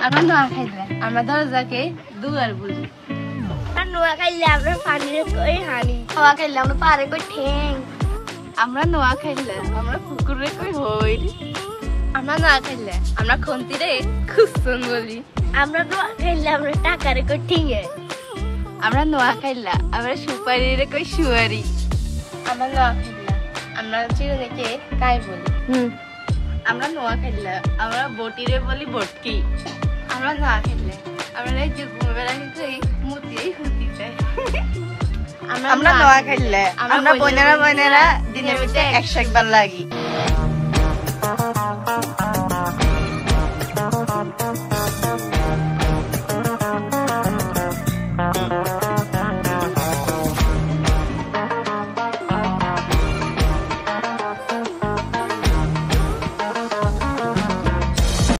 আমরা নোয়া খাইলে আমরা দরজাকে দুয়ার বলি। আর নোয়া খাইলে আমরা পানিরে কই হানি, নোয়া খাইলে আমরা পারে কই ঠ্যাং, আমরা নোয়া খাইলে আমরা পুকুরে কই হইল, আমরা নোয়া খাইলে আমরা খন্তিরে খুসন বলি, আমরা নোয়া খাইলে আমরা টাকারে কই ঠিঙে, আমরা নোয়া খাইলে আমরা সুপারিরে কই সুয়ারি, আমরা নোয়া খাইলে আমরা চিরুনিকে কাই বলি, আমরা নোয়া খাইলে আমরা বটিরে বলি বটকি, আমরা নোয়া খাইলে আমরা যুগবেলাকে কই মুতিই হুতি চাই। আমরা নোয়া খাইলে আমরা বইনেরা দিনের ভিতরে 101 বার লাগি।